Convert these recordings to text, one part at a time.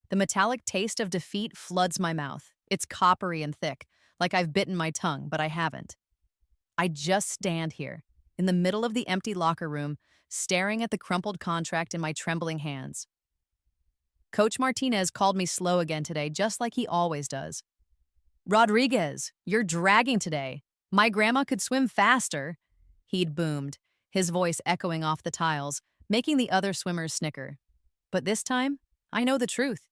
The metallic taste of defeat floods my mouth. It's coppery and thick, like I've bitten my tongue, but I haven't. I just stand here, in the middle of the empty locker room, staring at the crumpled contract in my trembling hands. Coach Martinez called me slow again today, just like he always does. "Rodriguez, you're dragging today. My grandma could swim faster," he'd boomed, his voice echoing off the tiles, making the other swimmers snicker. But this time, I know the truth.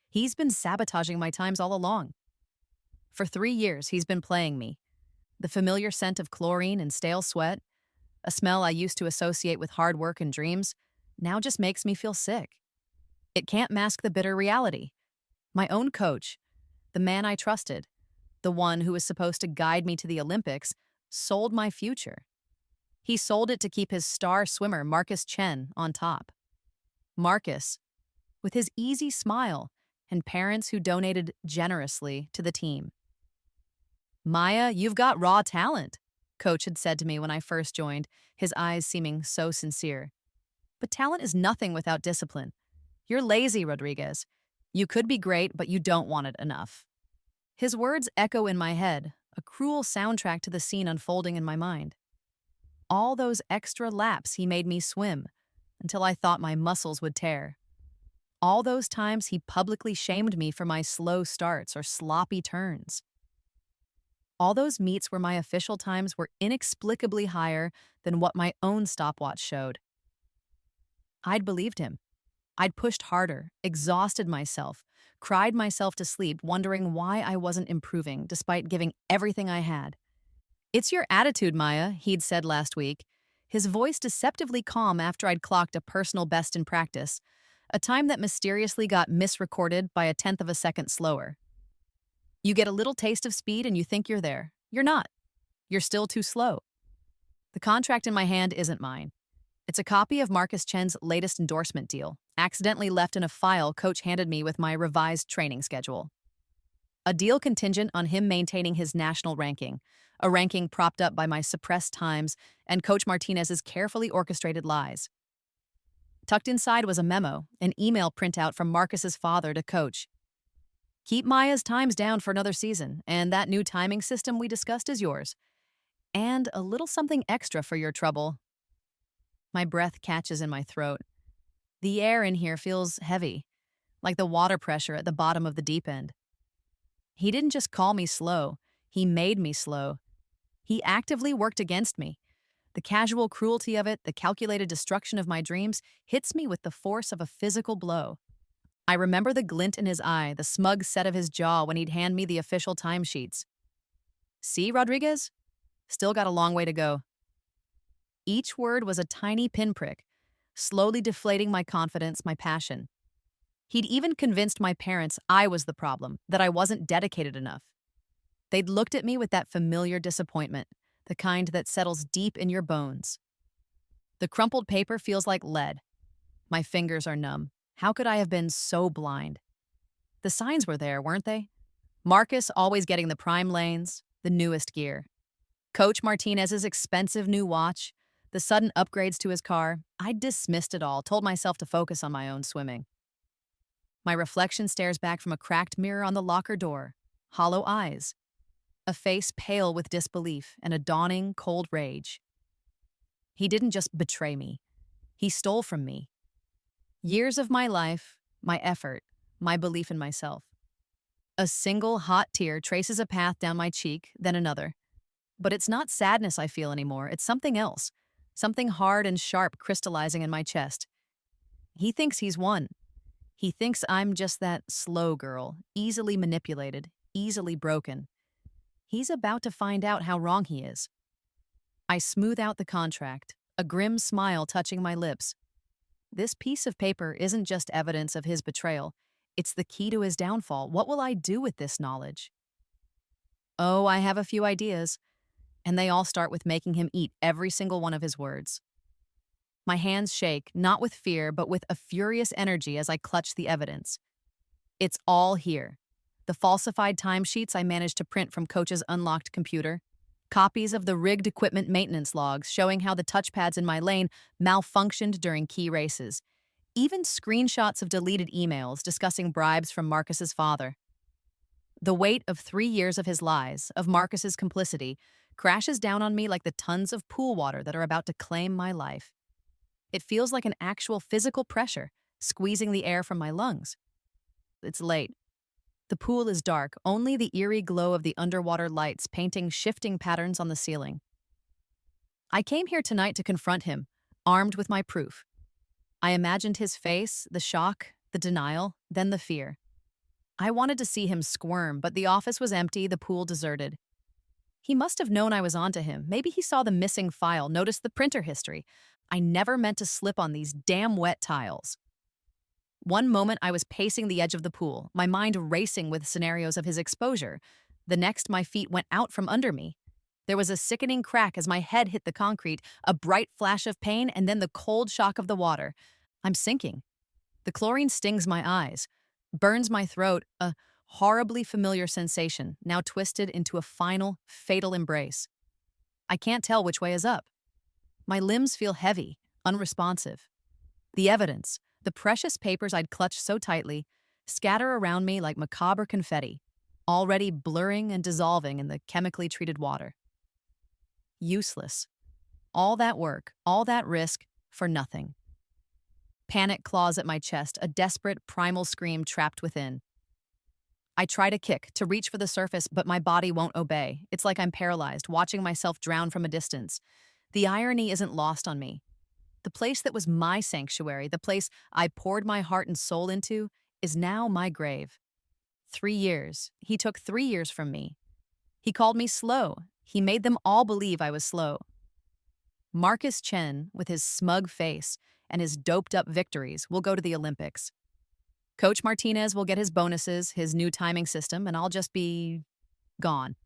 He's been sabotaging my times all along. For 3 years, he's been playing me. The familiar scent of chlorine and stale sweat, a smell I used to associate with hard work and dreams, now just makes me feel sick. It can't mask the bitter reality. My own coach, the man I trusted, the one who was supposed to guide me to the Olympics, sold my future. He sold it to keep his star swimmer, Marcus Chen, on top. Marcus, with his easy smile and parents who donated generously to the team. "Maya, you've got raw talent," Coach had said to me when I first joined, his eyes seeming so sincere. "But talent is nothing without discipline. You're lazy, Rodriguez. You could be great, but you don't want it enough." His words echo in my head, a cruel soundtrack to the scene unfolding in my mind. All those extra laps he made me swim until I thought my muscles would tear. All those times he publicly shamed me for my slow starts or sloppy turns. All those meets where my official times were inexplicably higher than what my own stopwatch showed. I'd believed him. I'd pushed harder, exhausted myself, cried myself to sleep, wondering why I wasn't improving despite giving everything I had. "It's your attitude, Maya," he'd said last week, his voice deceptively calm after I'd clocked a personal best in practice, a time that mysteriously got misrecorded by a tenth of a second slower. "You get a little taste of speed and you think you're there. You're not. You're still too slow." The contract in my hand isn't mine. It's a copy of Marcus Chen's latest endorsement deal, accidentally left in a file Coach handed me with my revised training schedule. A deal contingent on him maintaining his national ranking, a ranking propped up by my suppressed times and Coach Martinez's carefully orchestrated lies. Tucked inside was a memo, an email printout from Marcus's father to Coach. "Keep Maya's times down for another season, and that new timing system we discussed is yours. And a little something extra for your trouble." My breath catches in my throat. The air in here feels heavy, like the water pressure at the bottom of the deep end. He didn't just call me slow, he made me slow. He actively worked against me. The casual cruelty of it, the calculated destruction of my dreams, hits me with the force of a physical blow. I remember the glint in his eye, the smug set of his jaw when he'd hand me the official timesheets. "See, Rodriguez? Still got a long way to go." Each word was a tiny pinprick, slowly deflating my confidence, my passion. He'd even convinced my parents I was the problem, that I wasn't dedicated enough. They'd looked at me with that familiar disappointment, the kind that settles deep in your bones. The crumpled paper feels like lead. My fingers are numb. How could I have been so blind? The signs were there, weren't they? Marcus always getting the prime lanes, the newest gear. Coach Martinez's expensive new watch, the sudden upgrades to his car. I dismissed it all, told myself to focus on my own swimming. My reflection stares back from a cracked mirror on the locker door, hollow eyes, a face pale with disbelief and a dawning, cold rage. He didn't just betray me. He stole from me. Years of my life, my effort, my belief in myself. A single hot tear traces a path down my cheek, then another. But it's not sadness I feel anymore, it's something else. Something hard and sharp crystallizing in my chest. He thinks he's won. He thinks I'm just that slow girl, easily manipulated, easily broken. He's about to find out how wrong he is. I smooth out the contract, a grim smile touching my lips. This piece of paper isn't just evidence of his betrayal. It's the key to his downfall. What will I do with this knowledge? Oh, I have a few ideas, and they all start with making him eat every single one of his words. My hands shake, not with fear, but with a furious energy as I clutch the evidence. It's all here. The falsified timesheets I managed to print from Coach's unlocked computer, copies of the rigged equipment maintenance logs showing how the touchpads in my lane malfunctioned during key races, even screenshots of deleted emails discussing bribes from Marcus's father. The weight of 3 years of his lies, of Marcus's complicity, crashes down on me like the tons of pool water that are about to claim my life. It feels like an actual physical pressure, squeezing the air from my lungs. It's late. The pool is dark, only the eerie glow of the underwater lights painting shifting patterns on the ceiling. I came here tonight to confront him, armed with my proof. I imagined his face, the shock, the denial, then the fear. I wanted to see him squirm, but the office was empty, the pool deserted. He must have known I was onto him. Maybe he saw the missing file, noticed the printer history. I never meant to slip on these damn wet tiles. One moment I was pacing the edge of the pool, my mind racing with scenarios of his exposure. The next, my feet went out from under me. There was a sickening crack as my head hit the concrete, a bright flash of pain, and then the cold shock of the water. I'm sinking. The chlorine stings my eyes, burns my throat, a horribly familiar sensation, now twisted into a final, fatal embrace. I can't tell which way is up. My limbs feel heavy, unresponsive. The evidence, the precious papers I'd clutched so tightly, scatter around me like macabre confetti, already blurring and dissolving in the chemically treated water. Useless. All that work, all that risk, for nothing. Panic claws at my chest, a desperate, primal scream trapped within. I try to kick, to reach for the surface, but my body won't obey. It's like I'm paralyzed, watching myself drown from a distance. The irony isn't lost on me. The place that was my sanctuary, the place I poured my heart and soul into, is now my grave. 3 years. He took 3 years from me. He called me slow. He made them all believe I was slow. Marcus Chen, with his smug face and his doped-up victories, will go to the Olympics. Coach Martinez will get his bonuses, his new timing system, and I'll just be gone.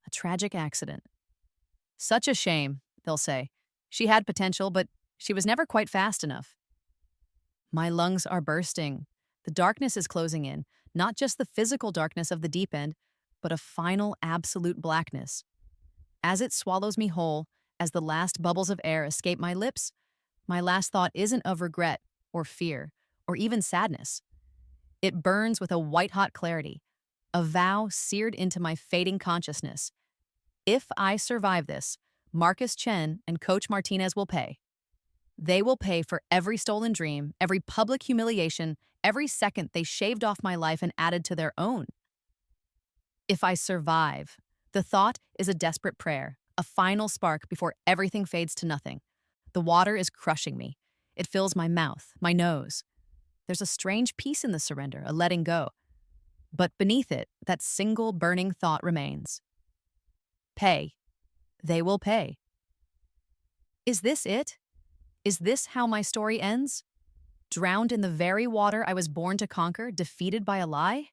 A tragic accident. Such a shame, they'll say. She had potential, but she was never quite fast enough. My lungs are bursting. The darkness is closing in, not just the physical darkness of the deep end, but a final absolute blackness. As it swallows me whole, as the last bubbles of air escape my lips, my last thought isn't of regret or fear or even sadness. It burns with a white-hot clarity, a vow seared into my fading consciousness. If I survive this, Marcus Chen and Coach Martinez will pay. They will pay for every stolen dream, every public humiliation, every second they shaved off my life and added to their own. If I survive, the thought is a desperate prayer, a final spark before everything fades to nothing. The water is crushing me. It fills my mouth, my nose. There's a strange peace in the surrender, a letting go. But beneath it, that single burning thought remains. Pay. They will pay. Is this it? Is this how my story ends? Drowned in the very water I was born to conquer, defeated by a lie?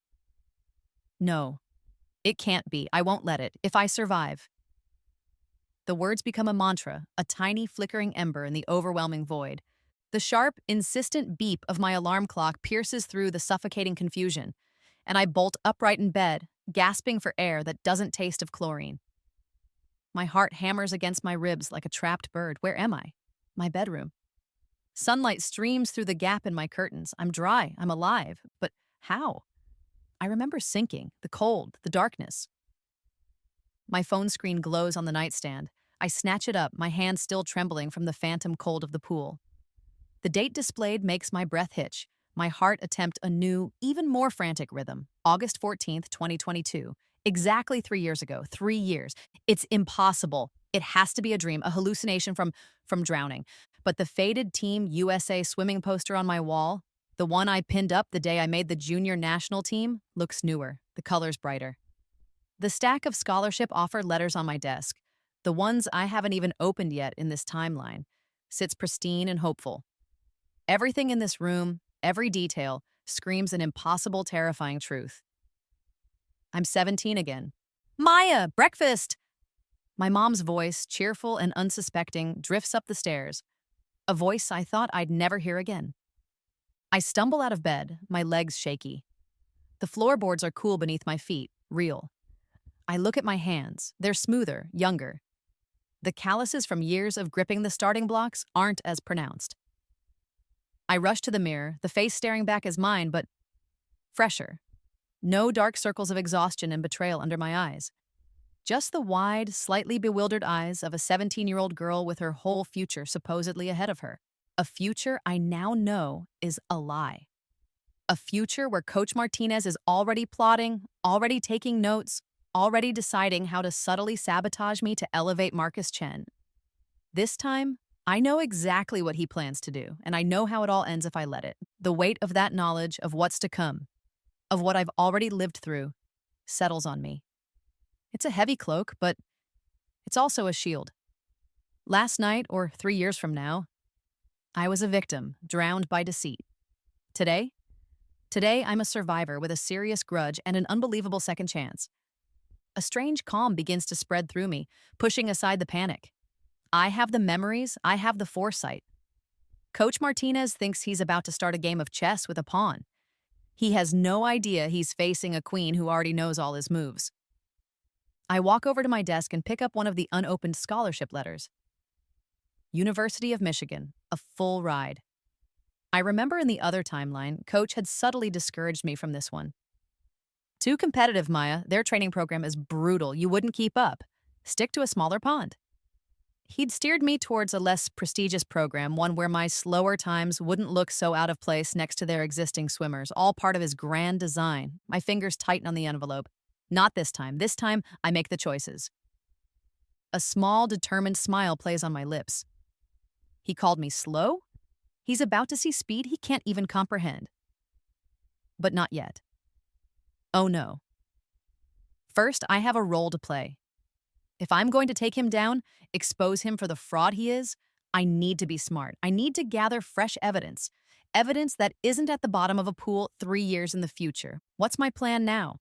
No, it can't be. I won't let it. If I survive. The words become a mantra, a tiny flickering ember in the overwhelming void. The sharp, insistent beep of my alarm clock pierces through the suffocating confusion, and I bolt upright in bed, gasping for air that doesn't taste of chlorine. My heart hammers against my ribs like a trapped bird. Where am I? My bedroom. Sunlight streams through the gap in my curtains. I'm dry. I'm alive. But how? I remember sinking, the cold, the darkness. My phone screen glows on the nightstand. I snatch it up, my hand still trembling from the phantom cold of the pool. The date displayed makes my breath hitch. My heart attempt a new, even more frantic rhythm. August 14th, 2022. Exactly 3 years ago. 3 years. It's impossible. It has to be a dream, a hallucination from drowning. But the faded Team USA swimming poster on my wall, the one I pinned up the day I made the junior national team, looks newer, the colors brighter. The stack of scholarship offer letters on my desk, the ones I haven't even opened yet in this timeline, sits pristine and hopeful. Everything in this room, every detail, screams an impossible, terrifying truth. I'm 17 again. Maya, breakfast! My mom's voice, cheerful and unsuspecting, drifts up the stairs, a voice I thought I'd never hear again. I stumble out of bed, my legs shaky. The floorboards are cool beneath my feet, real. I look at my hands. They're smoother, younger. The calluses from years of gripping the starting blocks aren't as pronounced. I rush to the mirror, the face staring back as mine, but fresher. No dark circles of exhaustion and betrayal under my eyes. Just the wide, slightly bewildered eyes of a 17-year-old girl with her whole future supposedly ahead of her. A future I now know is a lie. A future where Coach Martinez is already plotting, already taking notes, already deciding how to subtly sabotage me to elevate Marcus Chen. This time, I know exactly what he plans to do, and I know how it all ends if I let it. The weight of that knowledge of what's to come, of what I've already lived through, settles on me. It's a heavy cloak, but it's also a shield. Last night, or 3 years from now, I was a victim, drowned by deceit. Today? Today, I'm a survivor with a serious grudge and an unbelievable second chance. A strange calm begins to spread through me, pushing aside the panic. I have the memories, I have the foresight. Coach Martinez thinks he's about to start a game of chess with a pawn. He has no idea he's facing a queen who already knows all his moves. I walk over to my desk and pick up one of the unopened scholarship letters. University of Michigan, a full ride. I remember in the other timeline, Coach had subtly discouraged me from this one. Too competitive, Maya. Their training program is brutal. You wouldn't keep up. Stick to a smaller pond. He'd steered me towards a less prestigious program, one where my slower times wouldn't look so out of place next to their existing swimmers, all part of his grand design. My fingers tighten on the envelope. Not this time. This time, I make the choices. A small, determined smile plays on my lips. He called me slow? He's about to see speed he can't even comprehend. But not yet. Oh no. First, I have a role to play. If I'm going to take him down, expose him for the fraud he is, I need to be smart. I need to gather fresh evidence. Evidence that isn't at the bottom of a pool 3 years in the future. What's my plan now?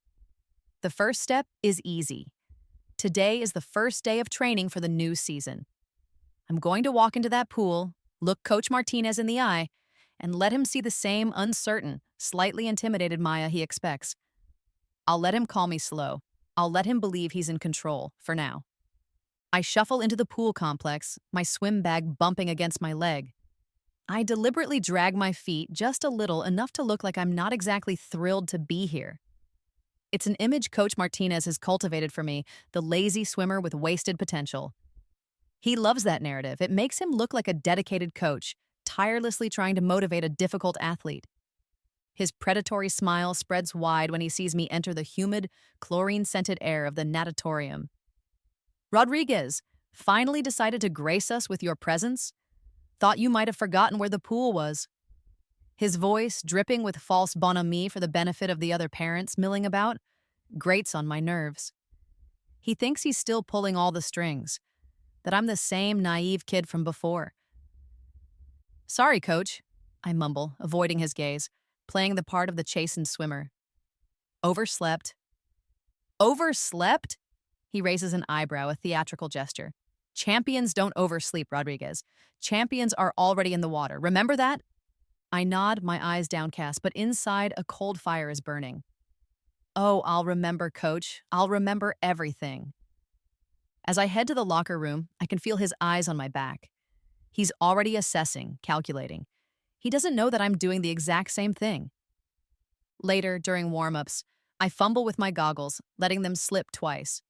The first step is easy. Today is the first day of training for the new season. I'm going to walk into that pool, look Coach Martinez in the eye, and let him see the same uncertain, slightly intimidated Maya he expects. I'll let him call me slow. I'll let him believe he's in control, for now. I shuffle into the pool complex, my swim bag bumping against my leg. I deliberately drag my feet just a little, enough to look like I'm not exactly thrilled to be here. It's an image Coach Martinez has cultivated for me, the lazy swimmer with wasted potential. He loves that narrative. It makes him look like a dedicated coach, tirelessly trying to motivate a difficult athlete. His predatory smile spreads wide when he sees me enter the humid, chlorine-scented air of the natatorium. Rodriguez, finally decided to grace us with your presence? Thought you might have forgotten where the pool was. His voice, dripping with false bonhomie for the benefit of the other parents milling about, grates on my nerves. He thinks he's still pulling all the strings, that I'm the same naive kid from before. Sorry, Coach, I mumble, avoiding his gaze, playing the part of the chastened swimmer. Overslept. Overslept? He raises an eyebrow, a theatrical gesture. Champions don't oversleep, Rodriguez. Champions are already in the water. Remember that? I nod, my eyes downcast, but inside a cold fire is burning. Oh, I'll remember, Coach. I'll remember everything. As I head to the locker room, I can feel his eyes on my back. He's already assessing, calculating. He doesn't know that I'm doing the exact same thing. Later, during warm-ups, I fumble with my goggles, letting them slip twice.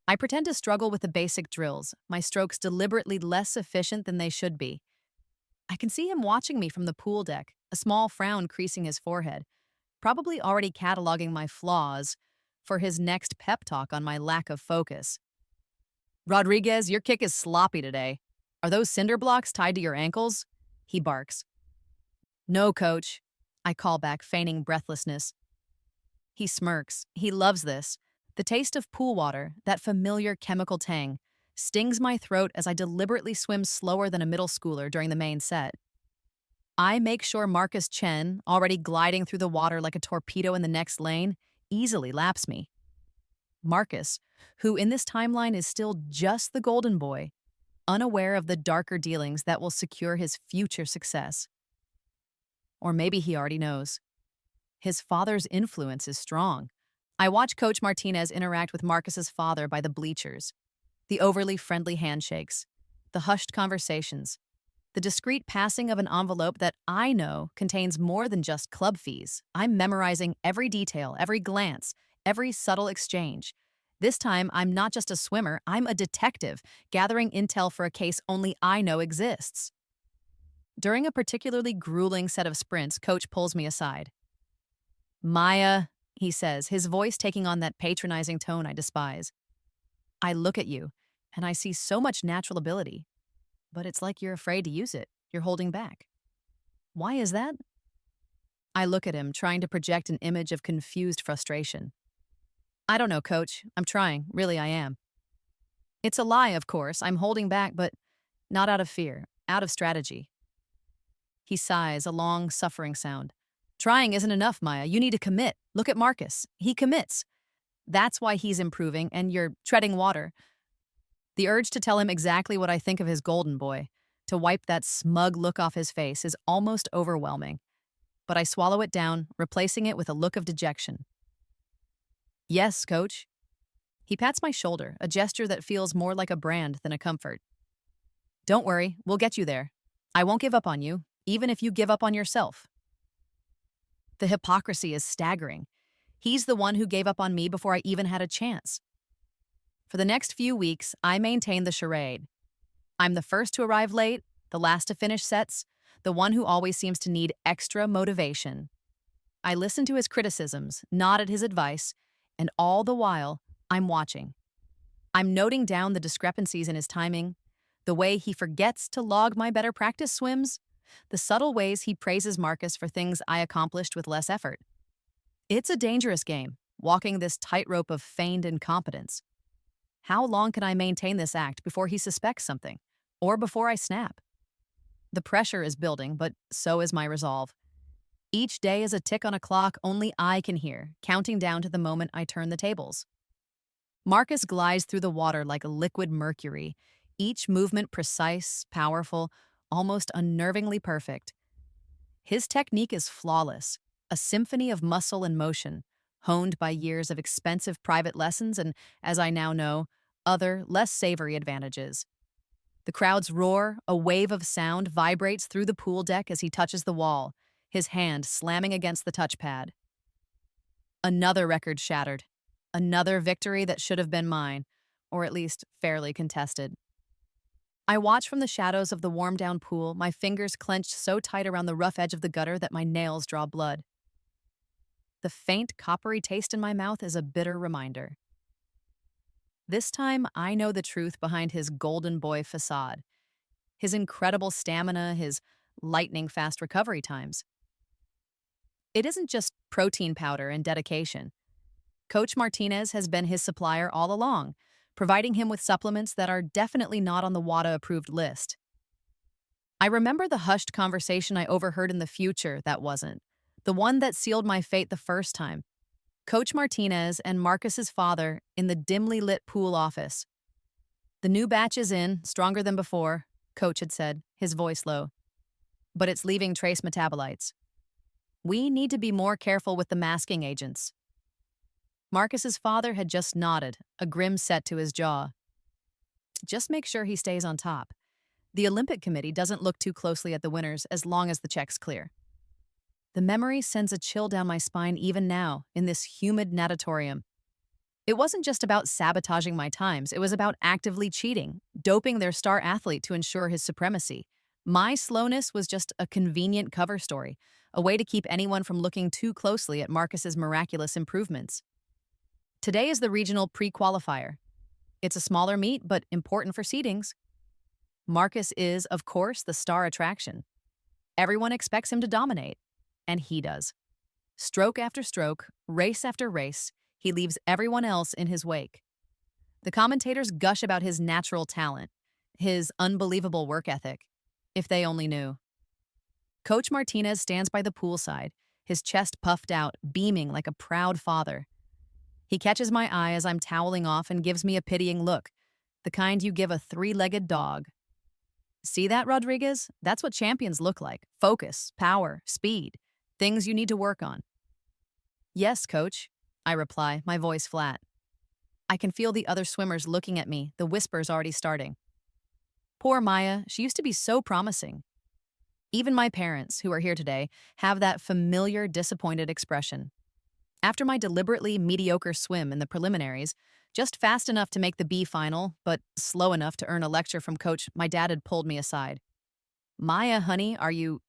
I pretend to struggle with the basic drills, my strokes deliberately less efficient than they should be. I can see him watching me from the pool deck, a small frown creasing his forehead, probably already cataloging my flaws for his next pep talk on my lack of focus. Rodriguez, your kick is sloppy today. Are those cinder blocks tied to your ankles? He barks. No, Coach, I call back, feigning breathlessness. He smirks. He loves this. The taste of pool water, that familiar chemical tang, stings my throat as I deliberately swim slower than a middle schooler during the main set. I make sure Marcus Chen, already gliding through the water like a torpedo in the next lane, easily laps me. Marcus, who in this timeline is still just the golden boy, unaware of the darker dealings that will secure his future success. Or maybe he already knows. His father's influence is strong. I watch Coach Martinez interact with Marcus's father by the bleachers. The overly friendly handshakes, the hushed conversations. The discreet passing of an envelope that I know contains more than just club fees. I'm memorizing every detail, every glance, every subtle exchange. This time, I'm not just a swimmer, I'm a detective, gathering intel for a case only I know exists. During a particularly grueling set of sprints, Coach pulls me aside. Maya, he says, his voice taking on that patronizing tone I despise. I look at you, and I see so much natural ability, but it's like you're afraid to use it. You're holding back. Why is that? I look at him, trying to project an image of confused frustration. I don't know, Coach. I'm trying. Really, I am. It's a lie, of course. I'm holding back, but not out of fear, out of strategy. He sighs, a long, suffering sound. Trying isn't enough, Maya. You need to commit. Look at Marcus. He commits. That's why he's improving, and you're treading water. The urge to tell him exactly what I think of his golden boy, to wipe that smug look off his face, is almost overwhelming. But I swallow it down, replacing it with a look of dejection. Yes, Coach. He pats my shoulder, a gesture that feels more like a brand than a comfort. Don't worry, we'll get you there. I won't give up on you, even if you give up on yourself. The hypocrisy is staggering. He's the one who gave up on me before I even had a chance. For the next few weeks, I maintain the charade. I'm the first to arrive late, the last to finish sets, the one who always seems to need extra motivation. I listen to his criticisms, nod at his advice, and all the while, I'm watching. I'm noting down the discrepancies in his timing, the way he forgets to log my better practice swims, the subtle ways he praises Marcus for things I accomplished with less effort. It's a dangerous game, walking this tightrope of feigned incompetence. How long can I maintain this act before he suspects something, or before I snap? The pressure is building, but so is my resolve. Each day is a tick on a clock only I can hear, counting down to the moment I turn the tables. Marcus glides through the water like a liquid mercury, each movement precise, powerful, almost unnervingly perfect. His technique is flawless, a symphony of muscle and motion, honed by years of expensive private lessons and, as I now know, other, less savory advantages. The crowd's roar, a wave of sound, vibrates through the pool deck as he touches the wall, his hand slamming against the touchpad. Another record shattered. Another victory that should have been mine, or at least fairly contested. I watch from the shadows of the warm-down pool, my fingers clenched so tight around the rough edge of the gutter that my nails draw blood. The faint, coppery taste in my mouth is a bitter reminder. This time, I know the truth behind his golden boy facade. His incredible stamina, his lightning-fast recovery times. It isn't just protein powder and dedication. Coach Martinez has been his supplier all along, providing him with supplements that are definitely not on the WADA-approved list. I remember the hushed conversation I overheard in the future that wasn't, the one that sealed my fate the first time. Coach Martinez and Marcus's father in the dimly lit pool office. The new batch is in, stronger than before, Coach had said, his voice low. But it's leaving trace metabolites. We need to be more careful with the masking agents. Marcus's father had just nodded, a grim set to his jaw. Just make sure he stays on top. The Olympic Committee doesn't look too closely at the winners as long as the check's clear. The memory sends a chill down my spine even now, in this humid natatorium. It wasn't just about sabotaging my times, it was about actively cheating, doping their star athlete to ensure his supremacy. My slowness was just a convenient cover story, a way to keep anyone from looking too closely at Marcus's miraculous improvements. Today is the regional pre-qualifier. It's a smaller meet, but important for seedings. Marcus is, of course, the star attraction. Everyone expects him to dominate, and he does. Stroke after stroke, race after race, he leaves everyone else in his wake. The commentators gush about his natural talent, his unbelievable work ethic, if they only knew. Coach Martinez stands by the poolside, his chest puffed out, beaming like a proud father. He catches my eye as I'm toweling off and gives me a pitying look, the kind you give a three-legged dog. See that, Rodriguez? That's what champions look like. Focus, power, speed, things you need to work on. Yes, Coach, I reply, my voice flat. I can feel the other swimmers looking at me, the whispers already starting. Poor Maya, she used to be so promising. Even my parents, who are here today, have that familiar disappointed expression. After my deliberately mediocre swim in the preliminaries, just fast enough to make the B final, but slow enough to earn a lecture from coach, my dad had pulled me aside. Maya, honey, are you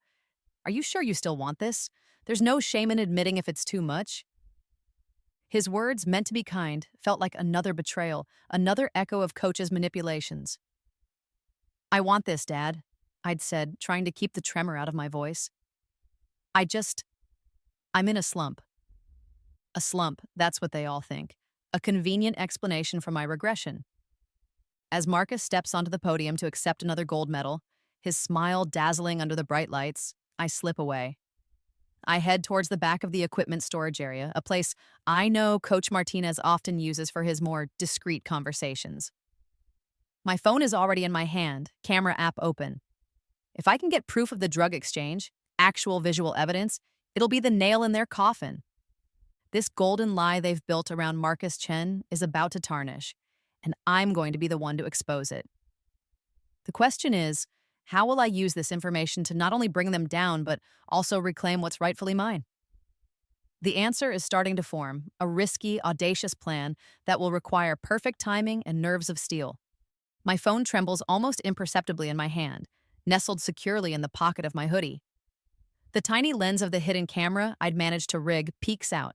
sure you still want this? There's no shame in admitting if it's too much. His words, meant to be kind, felt like another betrayal, another echo of coach's manipulations. I want this, Dad, I'd said, trying to keep the tremor out of my voice. I just, I'm in a slump. A slump, that's what they all think. A convenient explanation for my regression. As Marcus steps onto the podium to accept another gold medal, his smile dazzling under the bright lights, I slip away. I head towards the back of the equipment storage area, a place I know Coach Martinez often uses for his more discreet conversations. My phone is already in my hand, camera app open. If I can get proof of the drug exchange, actual visual evidence, it'll be the nail in their coffin. This golden lie they've built around Marcus Chen is about to tarnish, and I'm going to be the one to expose it. The question is, how will I use this information to not only bring them down, but also reclaim what's rightfully mine? The answer is starting to form, a risky, audacious plan that will require perfect timing and nerves of steel. My phone trembles almost imperceptibly in my hand, nestled securely in the pocket of my hoodie. The tiny lens of the hidden camera I'd managed to rig peeks out,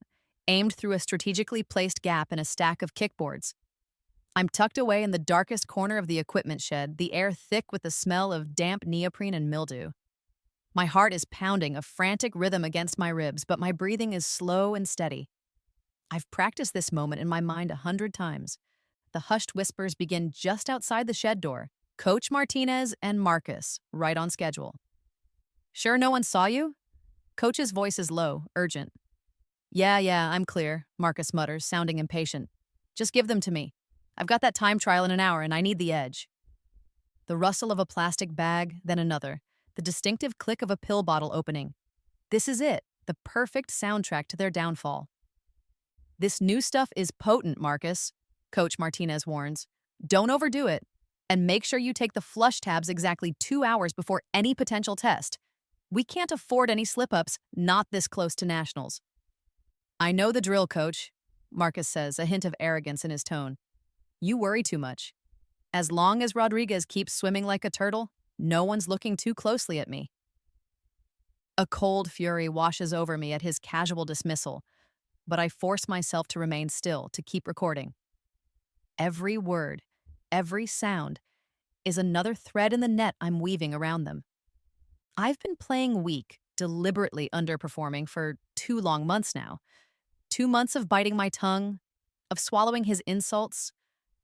aimed through a strategically placed gap in a stack of kickboards. I'm tucked away in the darkest corner of the equipment shed, the air thick with the smell of damp neoprene and mildew. My heart is pounding a frantic rhythm against my ribs, but my breathing is slow and steady. I've practiced this moment in my mind 100 times. The hushed whispers begin just outside the shed door. Coach Martinez and Marcus, right on schedule. Sure no one saw you? Coach's voice is low, urgent. Yeah, I'm clear, Marcus mutters, sounding impatient. Just give them to me. I've got that time trial in an hour and I need the edge. The rustle of a plastic bag, then another. The distinctive click of a pill bottle opening. This is it, the perfect soundtrack to their downfall. This new stuff is potent, Marcus, Coach Martinez warns. Don't overdo it. And make sure you take the flush tabs exactly 2 hours before any potential test. We can't afford any slip-ups, not this close to nationals. I know the drill, Coach, Marcus says, a hint of arrogance in his tone. You worry too much. As long as Rodriguez keeps swimming like a turtle, no one's looking too closely at me. A cold fury washes over me at his casual dismissal, but I force myself to remain still, to keep recording. Every word, every sound, is another thread in the net I'm weaving around them. I've been playing weak, deliberately underperforming for 2 long months now. 2 months of biting my tongue, of swallowing his insults,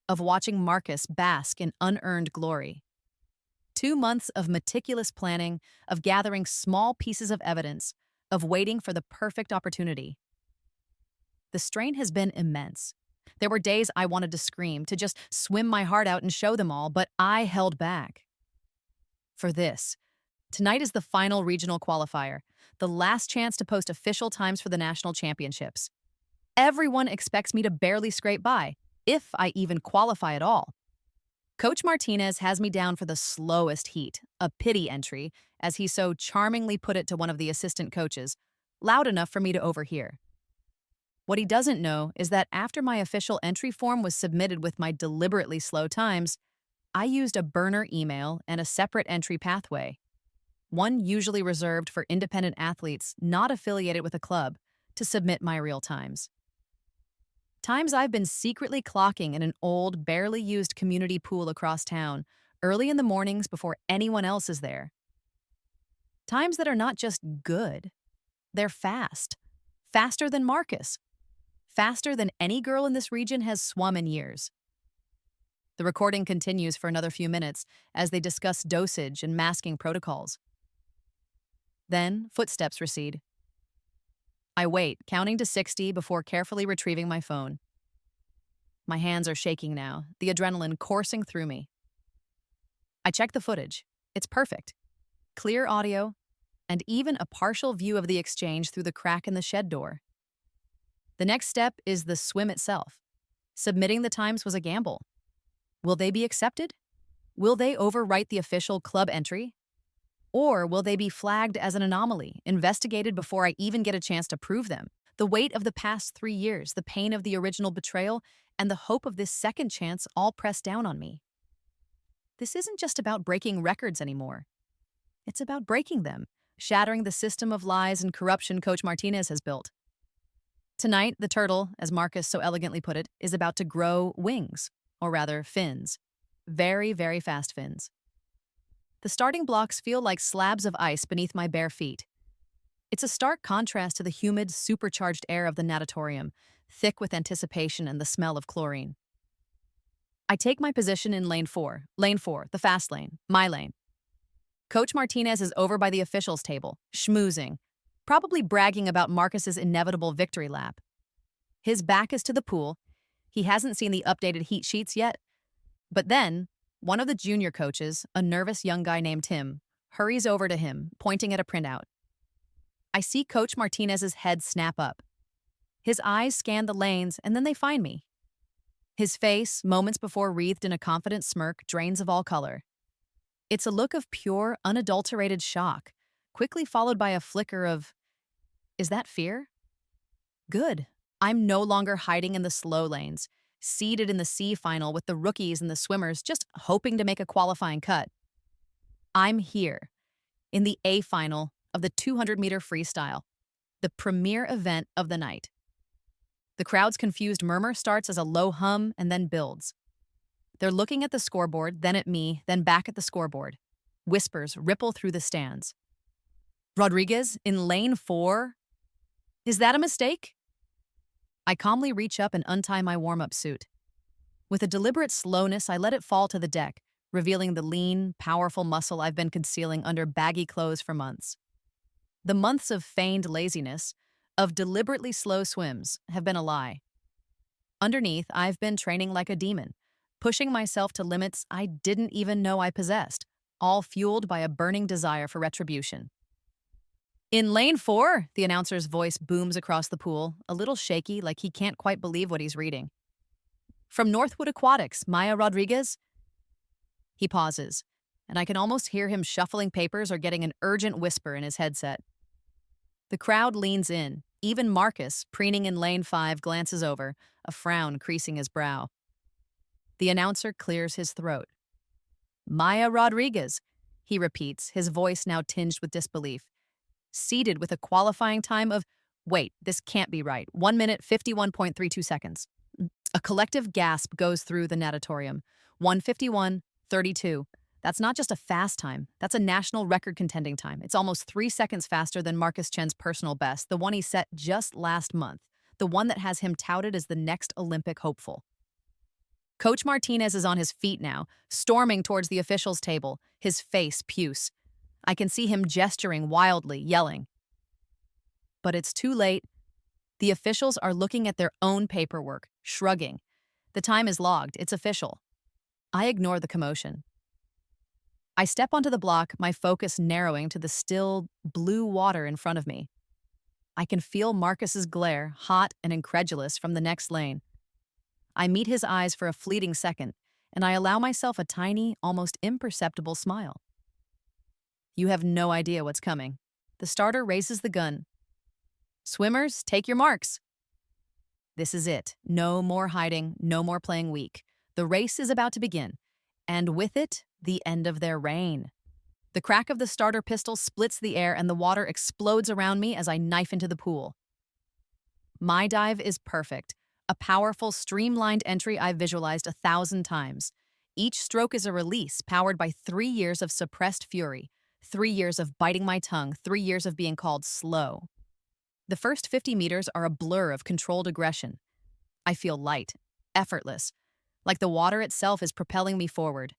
of watching Marcus bask in unearned glory. 2 months of meticulous planning, of gathering small pieces of evidence, of waiting for the perfect opportunity. The strain has been immense. There were days I wanted to scream, to just swim my heart out and show them all, but I held back. For this, tonight is the final regional qualifier, the last chance to post official times for the national championships. Everyone expects me to barely scrape by, if I even qualify at all. Coach Martinez has me down for the slowest heat, a pity entry, as he so charmingly put it to one of the assistant coaches, loud enough for me to overhear. What he doesn't know is that after my official entry form was submitted with my deliberately slow times, I used a burner email and a separate entry pathway, one usually reserved for independent athletes not affiliated with a club, to submit my real times. Times I've been secretly clocking in an old, barely used community pool across town, early in the mornings before anyone else is there. Times that are not just good, they're fast. Faster than Marcus. Faster than any girl in this region has swum in years. The recording continues for another few minutes as they discuss dosage and masking protocols. Then, footsteps recede. I wait, counting to 60 before carefully retrieving my phone. My hands are shaking now, the adrenaline coursing through me. I check the footage. It's perfect. Clear audio, and even a partial view of the exchange through the crack in the shed door. The next step is the swim itself. Submitting the times was a gamble. Will they be accepted? Will they overwrite the official club entry? Or will they be flagged as an anomaly, investigated before I even get a chance to prove them? The weight of the past 3 years, the pain of the original betrayal, and the hope of this second chance all press down on me. This isn't just about breaking records anymore. It's about breaking them, shattering the system of lies and corruption Coach Martinez has built. Tonight, the turtle, as Marcus so elegantly put it, is about to grow wings, or rather, fins. Very, very fast fins. The starting blocks feel like slabs of ice beneath my bare feet. It's a stark contrast to the humid, supercharged air of the natatorium, thick with anticipation and the smell of chlorine. I take my position in lane 4, the fast lane, my lane. Coach Martinez is over by the officials' table, schmoozing, probably bragging about Marcus's inevitable victory lap. His back is to the pool. He hasn't seen the updated heat sheets yet. But then, one of the junior coaches, a nervous young guy named Tim, hurries over to him, pointing at a printout. I see Coach Martinez's head snap up. His eyes scan the lanes, and then they find me. His face, moments before wreathed in a confident smirk, drains of all color. It's a look of pure, unadulterated shock, quickly followed by a flicker of, is that fear? Good. I'm no longer hiding in the slow lanes, seated in the C final with the rookies and the swimmers just hoping to make a qualifying cut. I'm here, in the A final of the 200-meter freestyle, the premier event of the night. The crowd's confused murmur starts as a low hum and then builds. They're looking at the scoreboard, then at me, then back at the scoreboard. Whispers ripple through the stands. Rodriguez in lane 4? Is that a mistake? I calmly reach up and untie my warm-up suit. With a deliberate slowness, I let it fall to the deck, revealing the lean, powerful muscle I've been concealing under baggy clothes for months. The months of feigned laziness, of deliberately slow swims, have been a lie. Underneath, I've been training like a demon, pushing myself to limits I didn't even know I possessed, all fueled by a burning desire for retribution. In lane 4, the announcer's voice booms across the pool, a little shaky, like he can't quite believe what he's reading. From Northwood Aquatics, Maya Rodriguez? He pauses, and I can almost hear him shuffling papers or getting an urgent whisper in his headset. The crowd leans in. Even Marcus, preening in lane 5, glances over, a frown creasing his brow. The announcer clears his throat. Maya Rodriguez, he repeats, his voice now tinged with disbelief. Seated with a qualifying time of, wait, this can't be right, 1 minute, 51.32 seconds. A collective gasp goes through the natatorium. 1:51:32. That's not just a fast time, that's a national record contending time. It's almost 3 seconds faster than Marcus Chen's personal best, the one he set just last month, the one that has him touted as the next Olympic hopeful. Coach Martinez is on his feet now, storming towards the officials' table, his face puce. I can see him gesturing wildly, yelling. But it's too late. The officials are looking at their own paperwork, shrugging. The time is logged, it's official. I ignore the commotion. I step onto the block, my focus narrowing to the still, blue water in front of me. I can feel Marcus's glare, hot and incredulous, from the next lane. I meet his eyes for a fleeting second, and I allow myself a tiny, almost imperceptible smile. You have no idea what's coming. The starter raises the gun. Swimmers, take your marks. This is it. No more hiding, no more playing weak. The race is about to begin, and with it, the end of their reign. The crack of the starter pistol splits the air and the water explodes around me as I knife into the pool. My dive is perfect. A powerful, streamlined entry I've visualized 1,000 times. Each stroke is a release powered by 3 years of suppressed fury, 3 years of biting my tongue, 3 years of being called slow. The first 50 meters are a blur of controlled aggression. I feel light, effortless, like the water itself is propelling me forward.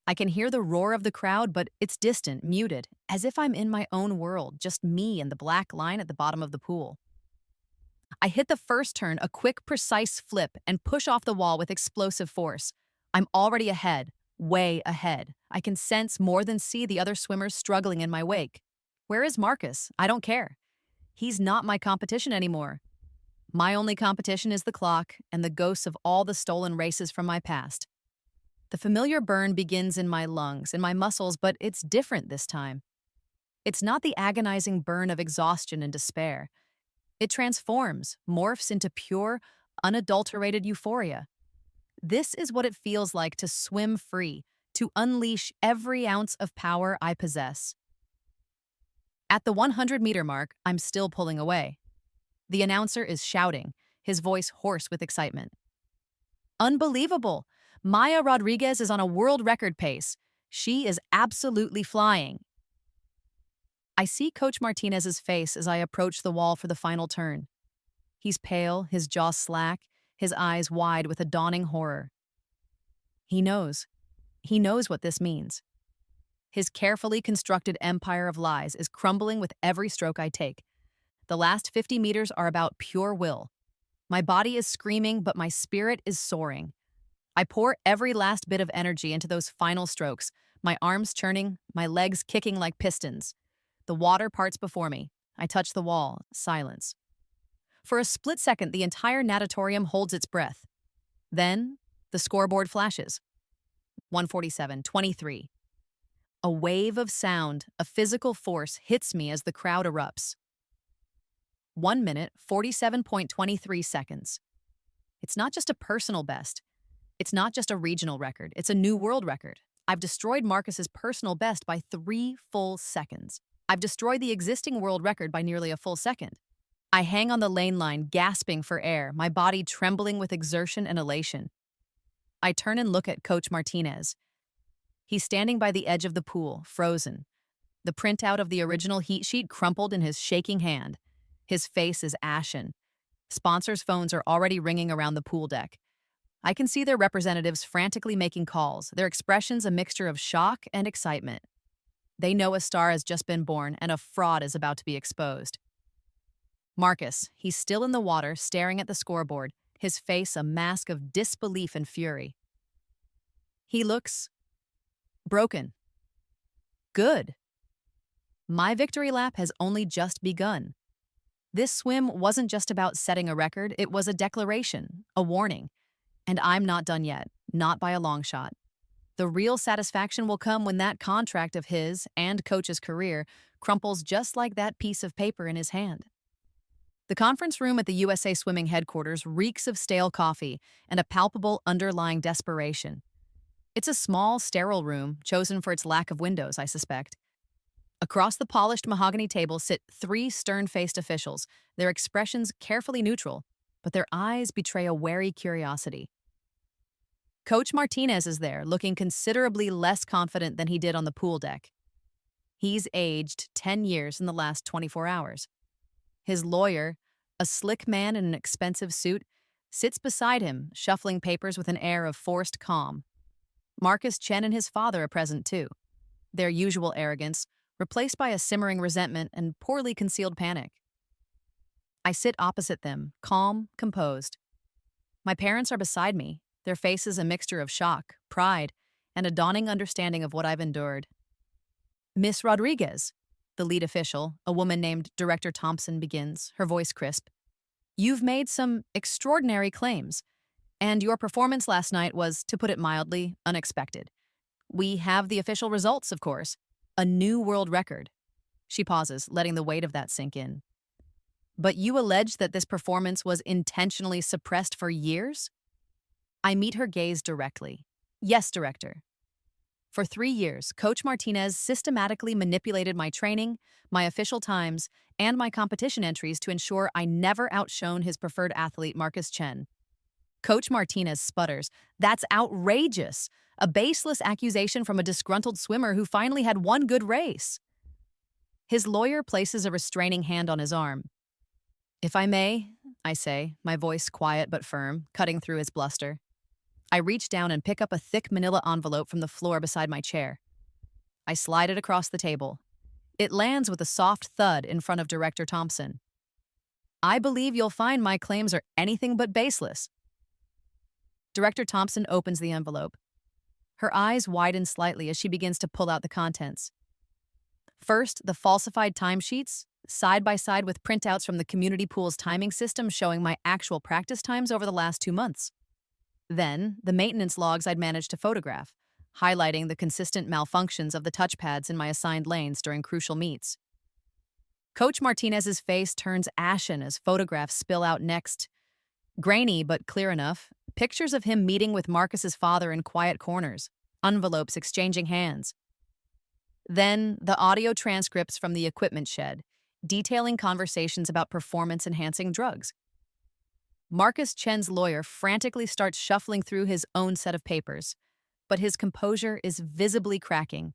I can hear the roar of the crowd, but it's distant, muted, as if I'm in my own world, just me and the black line at the bottom of the pool. I hit the first turn, a quick, precise flip, and push off the wall with explosive force. I'm already ahead, way ahead. I can sense more than see the other swimmers struggling in my wake. Where is Marcus? I don't care. He's not my competition anymore. My only competition is the clock and the ghosts of all the stolen races from my past. The familiar burn begins in my lungs, in my muscles, but it's different this time. It's not the agonizing burn of exhaustion and despair. It transforms, morphs into pure, unadulterated euphoria. This is what it feels like to swim free, to unleash every ounce of power I possess. At the 100-meter mark, I'm still pulling away. The announcer is shouting, his voice hoarse with excitement. Unbelievable! Maya Rodriguez is on a world record pace. She is absolutely flying. I see Coach Martinez's face as I approach the wall for the final turn. He's pale, his jaw slack, his eyes wide with a dawning horror. He knows. He knows what this means. His carefully constructed empire of lies is crumbling with every stroke I take. The last 50 meters are about pure will. My body is screaming, but my spirit is soaring. I pour every last bit of energy into those final strokes, my arms churning, my legs kicking like pistons. The water parts before me. I touch the wall, silence. For a split second, the entire natatorium holds its breath. Then, the scoreboard flashes. 147:23. A wave of sound, a physical force hits me as the crowd erupts. 1 minute, 47.23 seconds. It's not just a personal best. It's not just a regional record. It's a new world record. I've destroyed Marcus's personal best by 3 full seconds. I've destroyed the existing world record by nearly a full second. I hang on the lane line, gasping for air, my body trembling with exertion and elation. I turn and look at Coach Martinez. He's standing by the edge of the pool, frozen. The printout of the original heat sheet crumpled in his shaking hand. His face is ashen. Sponsors' phones are already ringing around the pool deck. I can see their representatives frantically making calls, their expressions a mixture of shock and excitement. They know a star has just been born and a fraud is about to be exposed. Marcus, he's still in the water, staring at the scoreboard, his face a mask of disbelief and fury. He looks broken. Good. My victory lap has only just begun. This swim wasn't just about setting a record, it was a declaration, a warning. And I'm not done yet, not by a long shot. The real satisfaction will come when that contract of his and Coach's career crumples just like that piece of paper in his hand. The conference room at the USA Swimming headquarters reeks of stale coffee and a palpable underlying desperation. It's a small, sterile room, chosen for its lack of windows, I suspect. Across the polished mahogany table sit 3 stern-faced officials, their expressions carefully neutral, but their eyes betray a wary curiosity. Coach Martinez is there, looking considerably less confident than he did on the pool deck. He's aged 10 years in the last 24 hours. His lawyer, a slick man in an expensive suit, sits beside him, shuffling papers with an air of forced calm. Marcus Chen and his father are present too. Their usual arrogance, replaced by a simmering resentment and poorly concealed panic. I sit opposite them, calm, composed. My parents are beside me, their faces a mixture of shock, pride, and a dawning understanding of what I've endured. Miss Rodriguez, the lead official, a woman named Director Thompson, begins, her voice crisp. You've made some extraordinary claims, and your performance last night was, to put it mildly, unexpected. We have the official results, of course. A new world record. She pauses, letting the weight of that sink in. But you allege that this performance was intentionally suppressed for years? I meet her gaze directly. Yes, Director. For 3 years, Coach Martinez systematically manipulated my training, my official times, and my competition entries to ensure I never outshone his preferred athlete, Marcus Chen. Coach Martinez sputters. That's outrageous. A baseless accusation from a disgruntled swimmer who finally had one good race. His lawyer places a restraining hand on his arm. If I may, I say, my voice quiet but firm, cutting through his bluster. I reach down and pick up a thick manila envelope from the floor beside my chair. I slide it across the table. It lands with a soft thud in front of Director Thompson. I believe you'll find my claims are anything but baseless. Director Thompson opens the envelope. Her eyes widen slightly as she begins to pull out the contents. First, the falsified timesheets, side by side with printouts from the community pool's timing system showing my actual practice times over the last 2 months. Then, the maintenance logs I'd managed to photograph, highlighting the consistent malfunctions of the touchpads in my assigned lanes during crucial meets. Coach Martinez's face turns ashen as photographs spill out next. Grainy but clear enough, pictures of him meeting with Marcus's father in quiet corners, envelopes exchanging hands. Then, the audio transcripts from the equipment shed, detailing conversations about performance-enhancing drugs. Marcus Chen's lawyer frantically starts shuffling through his own set of papers, but his composure is visibly cracking.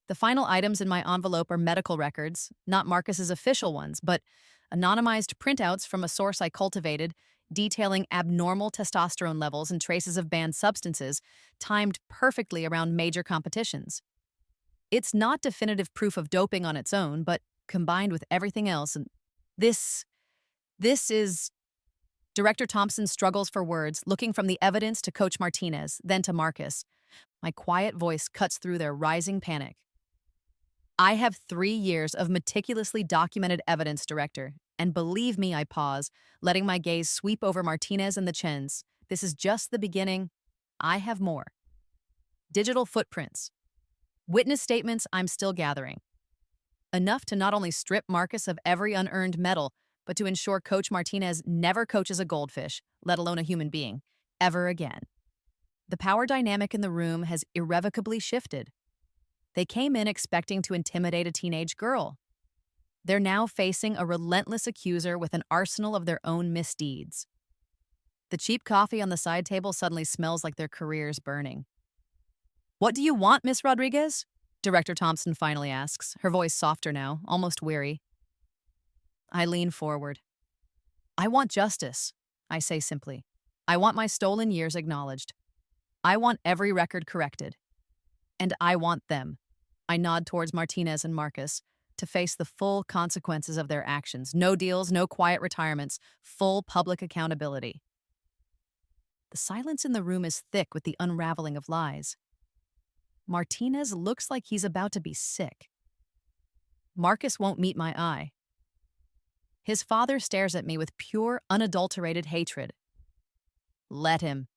The final items in my envelope are medical records, not Marcus's official ones, but anonymized printouts from a source I cultivated, detailing abnormal testosterone levels and traces of banned substances, timed perfectly around major competitions. It's not definitive proof of doping on its own, but combined with everything else, and this is... Director Thompson struggles for words, looking from the evidence to Coach Martinez, then to Marcus. My quiet voice cuts through their rising panic. I have 3 years of meticulously documented evidence, Director, and believe me, I pause, letting my gaze sweep over Martinez and the Chens. This is just the beginning. I have more. Digital footprints. Witness statements I'm still gathering. Enough to not only strip Marcus of every unearned medal, but to ensure Coach Martinez never coaches a goldfish, let alone a human being, ever again. The power dynamic in the room has irrevocably shifted. They came in expecting to intimidate a teenage girl. They're now facing a relentless accuser with an arsenal of their own misdeeds. The cheap coffee on the side table suddenly smells like their career's burning. "What do you want, Miss Rodriguez?" Director Thompson finally asks, her voice softer now, almost weary. I lean forward. "I want justice," I say simply. "I want my stolen years acknowledged. I want every record corrected. And I want them," I nod towards Martinez and Marcus, "to face the full consequences of their actions. No deals, no quiet retirements, full public accountability." The silence in the room is thick with the unraveling of lies. Martinez looks like he's about to be sick. Marcus won't meet my eye. His father stares at me with pure, unadulterated hatred. Let him.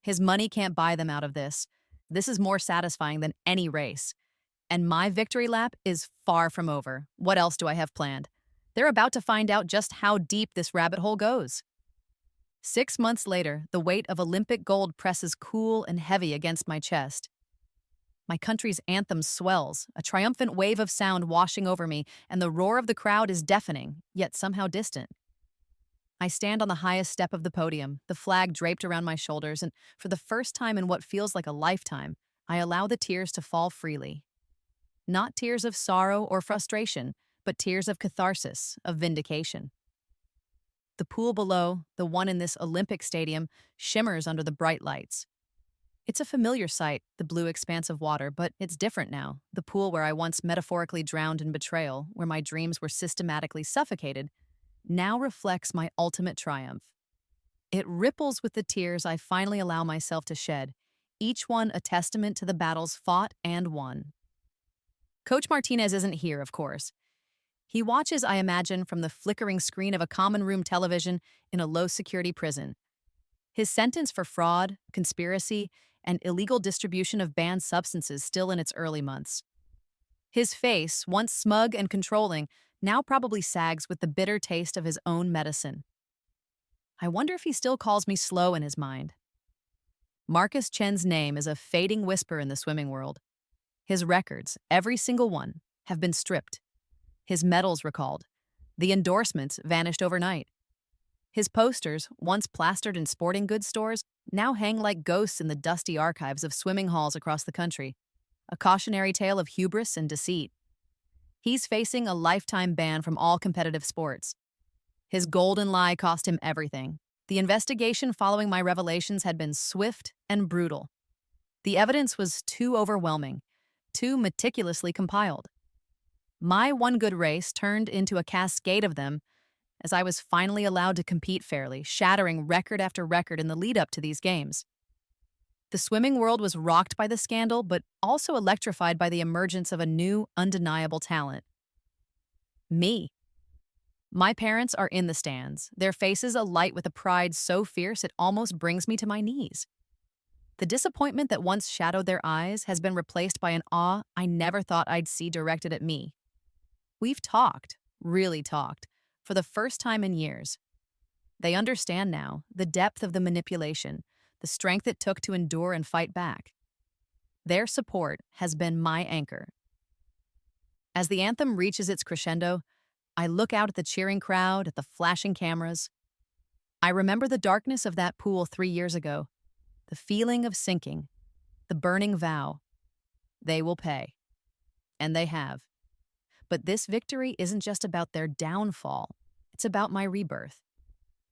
His money can't buy them out of this. This is more satisfying than any race. And my victory lap is far from over. What else do I have planned? They're about to find out just how deep this rabbit hole goes. 6 months later, the weight of Olympic gold presses cool and heavy against my chest. My country's anthem swells, a triumphant wave of sound washing over me, and the roar of the crowd is deafening, yet somehow distant. I stand on the highest step of the podium, the flag draped around my shoulders, and for the first time in what feels like a lifetime, I allow the tears to fall freely. Not tears of sorrow or frustration, but tears of catharsis, of vindication. The pool below, the one in this Olympic stadium, shimmers under the bright lights. It's a familiar sight, the blue expanse of water, but it's different now. The pool where I once metaphorically drowned in betrayal, where my dreams were systematically suffocated, now reflects my ultimate triumph. It ripples with the tears I finally allow myself to shed, each one a testament to the battles fought and won. Coach Martinez isn't here, of course. He watches, I imagine, from the flickering screen of a common room television in a low-security prison. His sentence for fraud, conspiracy, and illegal distribution of banned substances still in its early months. His face, once smug and controlling, now probably sags with the bitter taste of his own medicine. I wonder if he still calls me slow in his mind. Marcus Chen's name is a fading whisper in the swimming world. His records, every single one, have been stripped. His medals recalled. The endorsements vanished overnight. His posters, once plastered in sporting goods stores, now hang like ghosts in the dusty archives of swimming halls across the country. A cautionary tale of hubris and deceit. He's facing a lifetime ban from all competitive sports. His golden lie cost him everything. The investigation following my revelations had been swift and brutal. The evidence was too overwhelming, too meticulously compiled. My one good race turned into a cascade of them as I was finally allowed to compete fairly, shattering record after record in the lead-up to these games. The swimming world was rocked by the scandal, but also electrified by the emergence of a new, undeniable talent. Me. My parents are in the stands, their faces alight with a pride so fierce it almost brings me to my knees. The disappointment that once shadowed their eyes has been replaced by an awe I never thought I'd see directed at me. We've talked, really talked, for the first time in years. They understand now the depth of the manipulation, the strength it took to endure and fight back. Their support has been my anchor. As the anthem reaches its crescendo, I look out at the cheering crowd, at the flashing cameras. I remember the darkness of that pool 3 years ago, the feeling of sinking, the burning vow. They will pay. And they have. But this victory isn't just about their downfall, it's about my rebirth.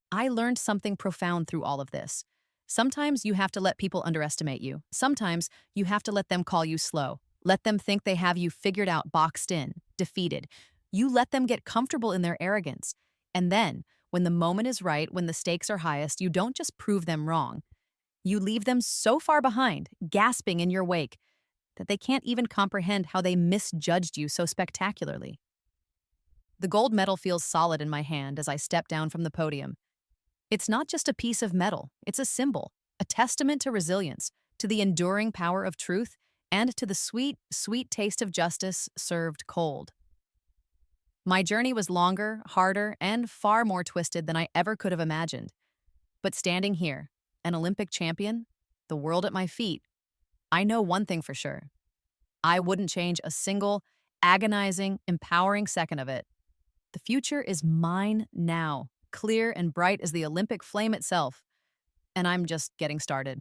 I learned something profound through all of this. Sometimes you have to let people underestimate you. Sometimes you have to let them call you slow. Let them think they have you figured out, boxed in, defeated. You let them get comfortable in their arrogance. And then, when the moment is right, when the stakes are highest, you don't just prove them wrong. You leave them so far behind, gasping in your wake, that they can't even comprehend how they misjudged you so spectacularly. The gold medal feels solid in my hand as I step down from the podium. It's not just a piece of metal, it's a symbol, a testament to resilience, to the enduring power of truth, and to the sweet, sweet taste of justice served cold. My journey was longer, harder, and far more twisted than I ever could have imagined. But standing here, an Olympic champion, the world at my feet, I know one thing for sure. I wouldn't change a single, agonizing, empowering second of it. The future is mine now, clear and bright as the Olympic flame itself, and I'm just getting started.